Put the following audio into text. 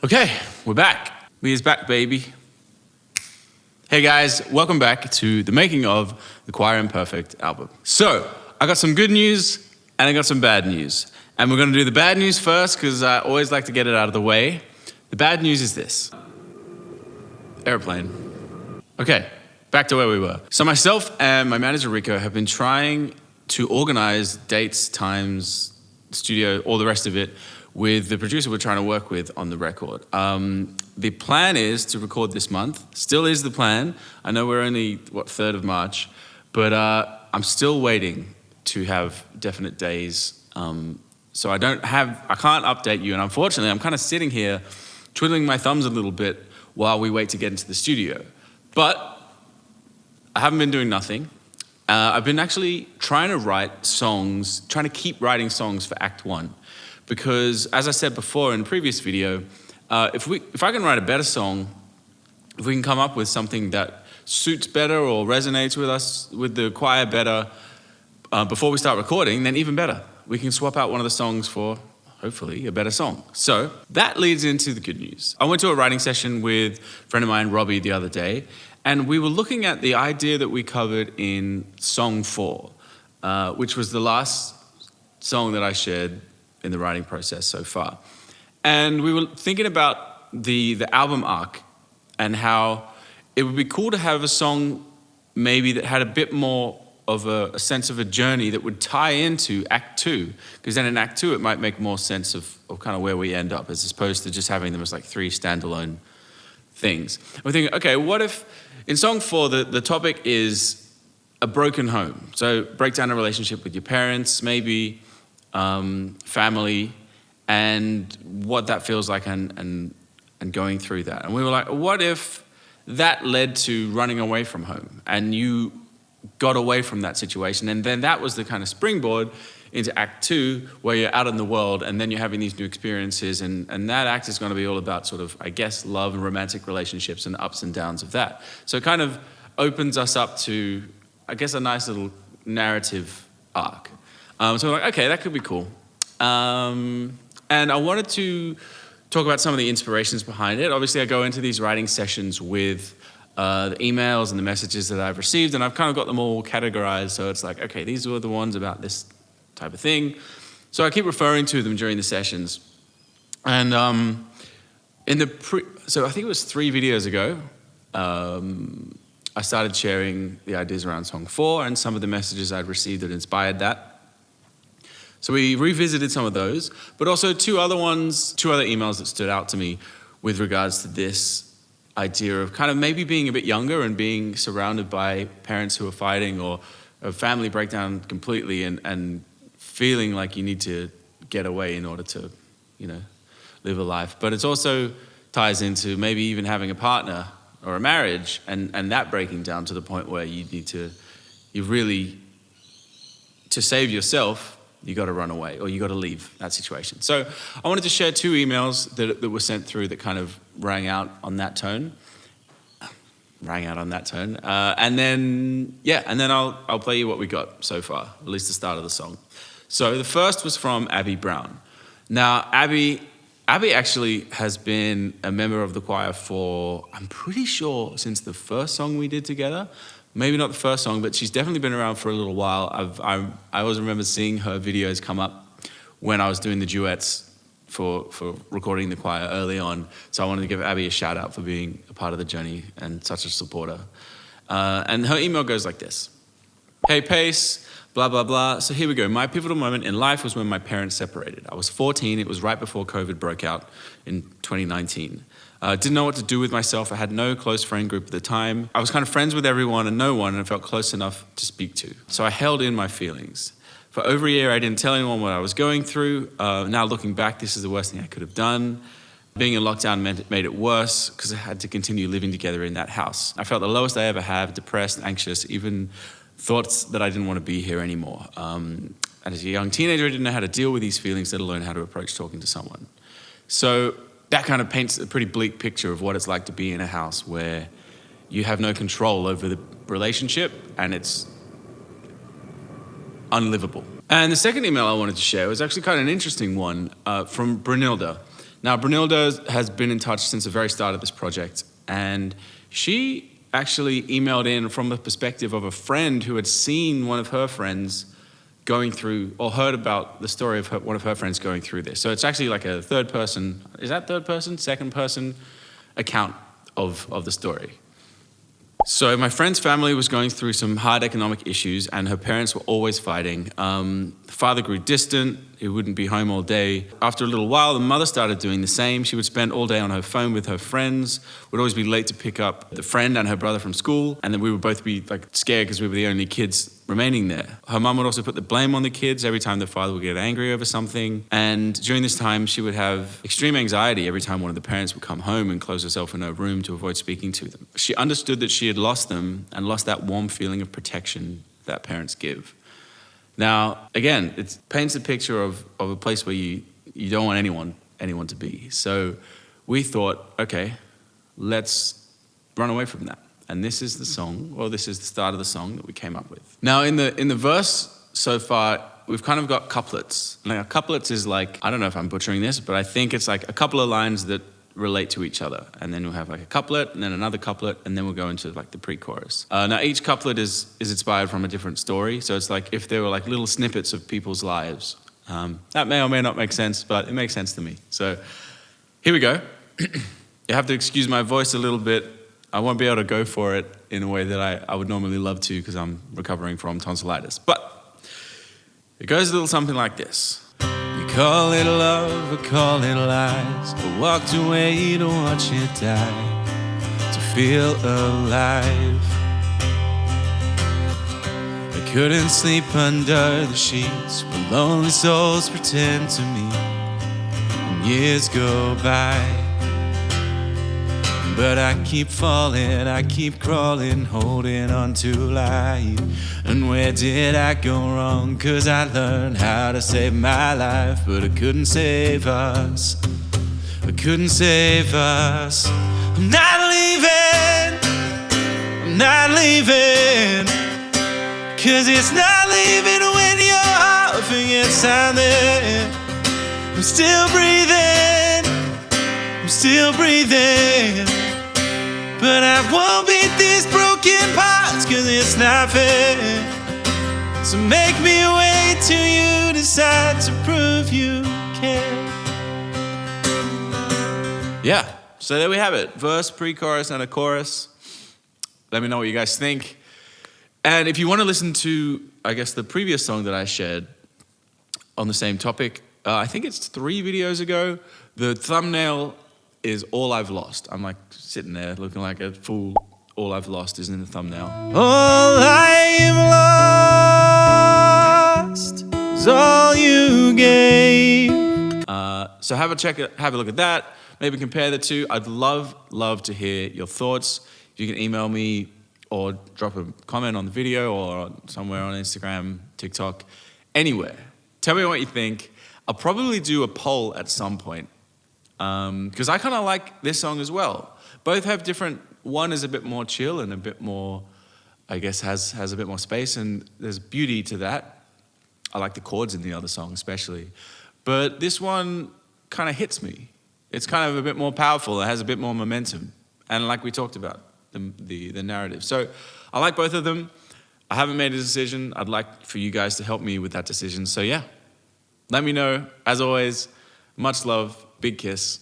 Okay, we're back. We is back, baby. Hey guys, welcome back to the making of the Choir Imperfect album. So, I got some good news and I got some bad news. And we're gonna do the bad news first because I always like to get it out of the way. The bad news is this. Airplane. Okay, back to where we were. So myself and my manager Rico have been trying to organize dates, times, studio, all the rest of it with the producer we're trying to work with on the record. The plan is to record this month. Still is the plan. I know we're only, 3rd of March, but I'm still waiting to have definite days. So I can't update you, and unfortunately I'm kind of sitting here twiddling my thumbs a little bit while we wait to get into the studio. But I haven't been doing nothing. I've been actually trying to keep writing songs for Act 1. Because, as I said before in a previous video, if I can write a better song, if we can come up with something that suits better or resonates with the choir better, before we start recording, then even better. We can swap out one of the songs for, hopefully, a better song. So, that leads into the good news. I went to a writing session with a friend of mine, Robbie, the other day, and we were looking at the idea that we covered in Song 4, which was the last song that I shared in the writing process so far. And we were thinking about the album arc and how it would be cool to have a song maybe that had a bit more of a sense of a journey that would tie into Act 2, because then in Act 2 it might make more sense of kind of where we end up as opposed to just having them as like 3 standalone things. And we're thinking, okay, what if in Song 4 the topic is a broken home? So break down a relationship with your parents, maybe family, and what that feels like and going through that. And we were like, what if that led to running away from home and you got away from that situation, and then that was the kind of springboard into Act 2 where you're out in the world and then you're having these new experiences, and that act is going to be all about sort of, I guess, love and romantic relationships and the ups and downs of that. So it kind of opens us up to, I guess, a nice little narrative arc. So we're like, okay, that could be cool. And I wanted to talk about some of the inspirations behind it. Obviously, I go into these writing sessions with the emails and the messages that I've received, and I've kind of got them all categorized. So it's like, okay, these were the ones about this type of thing. So I keep referring to them during the sessions. And so I think it was 3 videos ago, I started sharing the ideas around Song 4 and some of the messages I'd received that inspired that. So we revisited some of those, but also 2 other emails that stood out to me with regards to this idea of kind of maybe being a bit younger and being surrounded by parents who are fighting, or a family breakdown completely, and feeling like you need to get away in order to, live a life. But it also ties into maybe even having a partner or a marriage and that breaking down to the point where to save yourself, you got to run away or you got to leave that situation. So I wanted to share 2 emails that were sent through that kind of rang out on that tone. And then I'll play you what we got so far, at least the start of the song. So the first was from Abby Brown. Now, Abby actually has been a member of the choir for, I'm pretty sure, since the first song we did together. Maybe not the first song, but she's definitely been around for a little while. I always remember seeing her videos come up when I was doing the duets for recording the choir early on. So I wanted to give Abby a shout out for being a part of the journey and such a supporter. And her email goes like this. Hey Pace, blah, blah, blah. So here we go. My pivotal moment in life was when my parents separated. I was 14. It was right before COVID broke out in 2019. Didn't know what to do with myself. I had no close friend group at the time. I was kind of friends with everyone and no one, and I felt close enough to speak to. So I held in my feelings. For over a year, I didn't tell anyone what I was going through. Now looking back, this is the worst thing I could have done. Being in lockdown made it worse because I had to continue living together in that house. I felt the lowest I ever have, depressed, anxious, even thoughts that I didn't want to be here anymore. And as a young teenager, I didn't know how to deal with these feelings, let alone how to approach talking to someone. So that kind of paints a pretty bleak picture of what it's like to be in a house where you have no control over the relationship and it's unlivable. And the second email I wanted to share was actually kind of an interesting one from Brunilda. Now, Brunilda has been in touch since the very start of this project, and she actually emailed in from the perspective of a friend who had seen one of her friends going through, or heard about the story of one of her friends going through this. So it's actually like a third person, is that third person? Second person account of the story. So my friend's family was going through some hard economic issues, and her parents were always fighting. The father grew distant, he wouldn't be home all day. After a little while, the mother started doing the same. She would spend all day on her phone with her friends, would always be late to pick up the friend and her brother from school, and then we would both be like scared because we were the only kids remaining there. Her mum would also put the blame on the kids every time the father would get angry over something. And during this time, she would have extreme anxiety every time one of the parents would come home and close herself in her room to avoid speaking to them. She understood that she had lost them and lost that warm feeling of protection that parents give. Now, again, it paints a picture of a place where you don't want anyone to be. So we thought, okay, let's run away from that. And this is the song, or this is the start of the song that we came up with. Now, in the verse so far, we've kind of got couplets. Now, couplets is like, I don't know if I'm butchering this, but I think it's like a couple of lines that relate to each other. And then we'll have like a couplet, and then another couplet, and then we'll go into like the pre-chorus. Now, each couplet is inspired from a different story. So it's like if there were like little snippets of people's lives. That may or may not make sense, but it makes sense to me. So here we go. You have to excuse my voice a little bit. I won't be able to go for it in a way that I would normally love to because I'm recovering from tonsillitis. But it goes a little something like this. You call it love or call it lies. I walked away to watch it die, to feel alive. I couldn't sleep under the sheets where lonely souls pretend to meet, and years go by. But I keep falling, I keep crawling, holding on to life. And where did I go wrong? 'Cause I learned how to save my life, but I couldn't save us. I couldn't save us. I'm not leaving, I'm not leaving, 'cause it's not leaving when your heart gets silent. I'm still breathing, I'm still breathing, but I won't beat these broken parts, 'cause it's not fair. So make me wait till you decide to prove you care. Yeah, so there we have it. Verse, pre-chorus, and a chorus. Let me know what you guys think. And if you want to listen to, I guess, the previous song that I shared on the same topic, I think it's 3 videos ago, the thumbnail is All I've Lost. I'm like sitting there looking like a fool. All I've Lost is in the thumbnail. All I am lost is all you gave. So have a look at that. Maybe compare the two. I'd love to hear your thoughts. You can email me or drop a comment on the video or somewhere on Instagram, TikTok, anywhere. Tell me what you think. I'll probably do a poll at some point. Because I kind of like this song as well. Both have different, one is a bit more chill and a bit more, I guess, has a bit more space, and there's beauty to that. I like the chords in the other song especially. But this one kind of hits me. It's kind of a bit more powerful, it has a bit more momentum. And like we talked about, the narrative. So I like both of them. I haven't made a decision. I'd like for you guys to help me with that decision. So yeah, let me know. As always, much love. Big kiss.